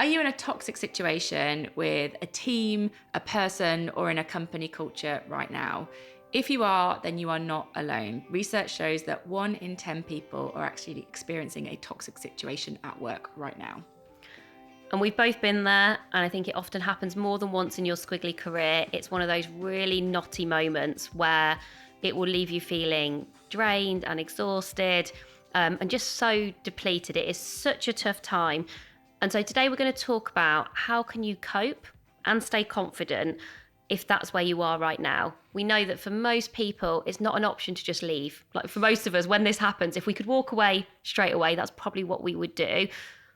Are you in a toxic situation with a team, a person, or in a company culture right now? If you are, then you are not alone. Research shows that 1 in 10 people are actually experiencing a toxic situation at work right now. And we've both been there, and I think it often happens more than once in your squiggly career. It's one of those really knotty moments where it will leave you feeling drained and exhausted, and just so depleted. It is such a tough time. And so today we're going to talk about how can you cope and stay confident if that's where you are right now. We know that for most people, it's not an option to just leave. Like for most of us, when this happens, if we could walk away straight away, that's probably what we would do.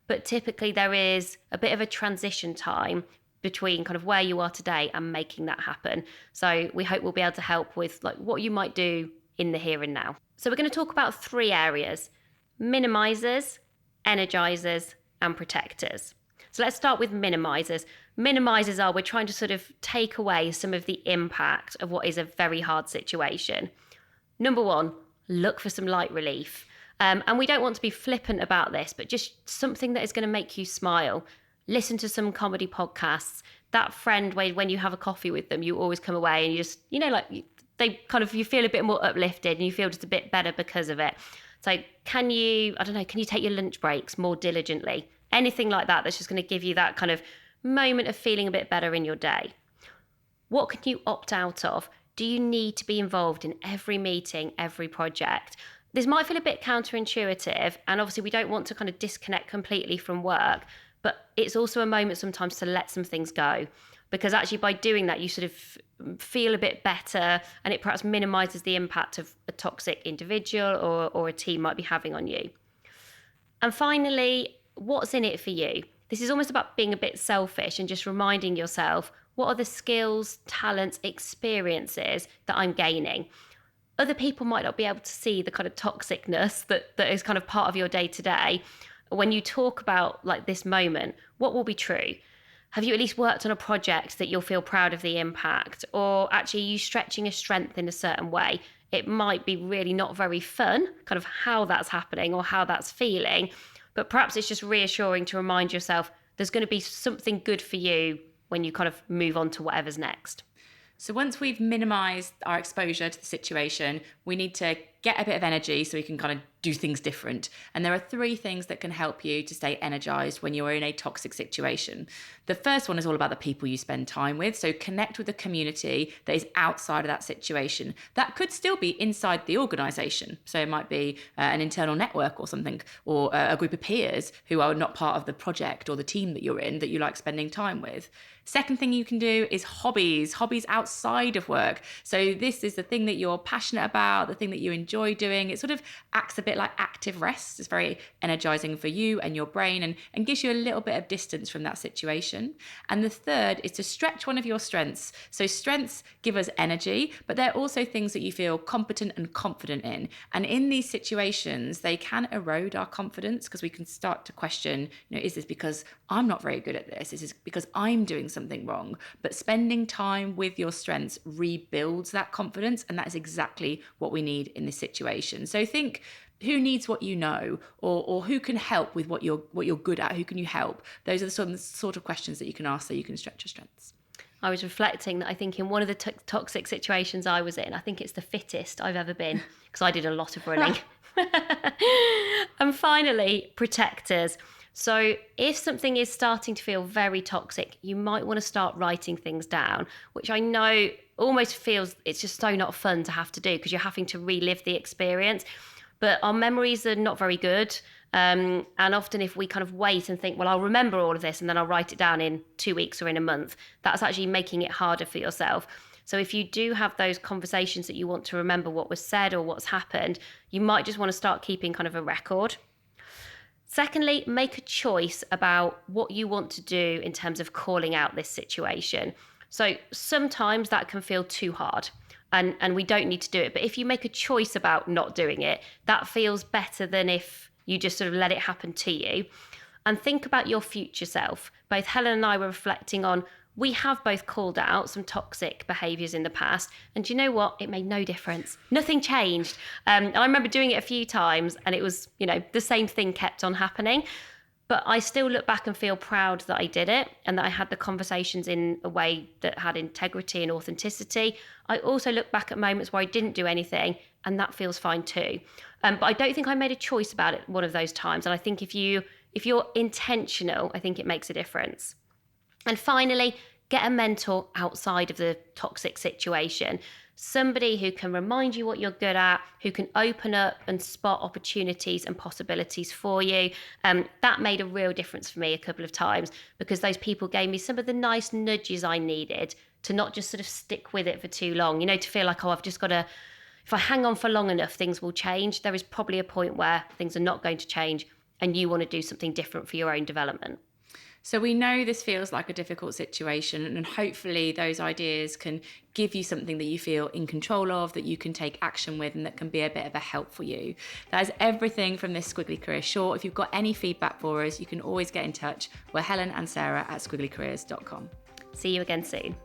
But typically there is a bit of a transition time between kind of where you are today and making that happen. So we hope we'll be able to help with like what you might do in the here and now. So we're going to talk about 3 areas: minimizers, energizers, and protectors. So let's start with minimizers. Minimizers are we're trying to sort of take away some of the impact of what is a very hard situation. Number 1, look for some light relief. And we don't want to be flippant about this, but just something that is going to make you smile. Listen to some comedy podcasts. That friend, when you have a coffee with them, you always come away and you just, you feel a bit more uplifted and you feel just a bit better because of it. So can you take your lunch breaks more diligently? Anything like that that's just going to give you that kind of moment of feeling a bit better in your day. What can you opt out of? Do you need to be involved in every meeting, every project? This might feel a bit counterintuitive, and obviously we don't want to kind of disconnect completely from work, but it's also a moment sometimes to let some things go, because actually by doing that you sort of feel a bit better, and it perhaps minimizes the impact of a toxic individual or a team might be having on you. And finally, what's in it for you? This is almost about being a bit selfish and just reminding yourself, what are the skills, talents, experiences that I'm gaining? Other people might not be able to see the kind of toxicness that is kind of part of your day to day. When you talk about like this moment, what will be true? Have you at least worked on a project that you'll feel proud of the impact? Or actually are you stretching a strength in a certain way? It might be really not very fun, kind of how that's happening or how that's feeling, but perhaps it's just reassuring to remind yourself there's going to be something good for you when you kind of move on to whatever's next. So once we've minimized our exposure to the situation, we need to get a bit of energy so we can kind of do things different. And there are 3 things that can help you to stay energized when you're in a toxic situation. The first one is all about the people you spend time with. So connect with a community that is outside of that situation. That could still be inside the organization. So it might be an internal network or something, or a group of peers who are not part of the project or the team that you're in that you like spending time with. Second thing you can do is hobbies outside of work. So this is the thing that you're passionate about, the thing that you enjoy doing. It sort of acts a bit like active rest. It's very energizing for you and your brain and gives you a little bit of distance from that situation. And the third is to stretch one of your strengths. So strengths give us energy, but they're also things that you feel competent and confident in. And in these situations, they can erode our confidence because we can start to question, is this because I'm not very good at this? Is this because I'm doing something wrong? But spending time with your strengths rebuilds that confidence, and that is exactly what we need in this situation. So think, who needs what you know, or who can help with what you're good at? Who can you help? Those are the sort of questions that you can ask so you can stretch your strengths. I was reflecting that I think in one of the toxic situations I was in, I think it's the fittest I've ever been because I did a lot of running. And finally, protectors. So if something is starting to feel very toxic, you might want to start writing things down, which I know almost feels it's just so not fun to have to do because you're having to relive the experience. But our memories are not very good. And often if we kind of wait and think, well, I'll remember all of this and then I'll write it down in 2 weeks or in a month, that's actually making it harder for yourself. So if you do have those conversations that you want to remember what was said or what's happened, you might just want to start keeping kind of a record. Secondly, make a choice about what you want to do in terms of calling out this situation. So sometimes that can feel too hard and we don't need to do it. But if you make a choice about not doing it, that feels better than if you just sort of let it happen to you. And think about your future self. Both Helen and I were reflecting on, we have both called out some toxic behaviours in the past. And do you know what? It made no difference. Nothing changed. And I remember doing it a few times and it was, the same thing kept on happening. But I still look back and feel proud that I did it and that I had the conversations in a way that had integrity and authenticity. I also look back at moments where I didn't do anything, and that feels fine too. But I don't think I made a choice about it one of those times. And I think if you're intentional, I think it makes a difference. And finally, get a mentor outside of the toxic situation. Somebody who can remind you what you're good at, who can open up and spot opportunities and possibilities for you. That made a real difference for me a couple of times, because those people gave me some of the nice nudges I needed to not just sort of stick with it for too long, to feel like, I've just got to, if I hang on for long enough, things will change. There is probably a point where things are not going to change and you want to do something different for your own development. So we know this feels like a difficult situation, and hopefully those ideas can give you something that you feel in control of, that you can take action with, and that can be a bit of a help for you. That is everything from this Squiggly Career Short. If you've got any feedback for us, you can always get in touch. We're Helen and Sarah at squigglycareers.com. See you again soon.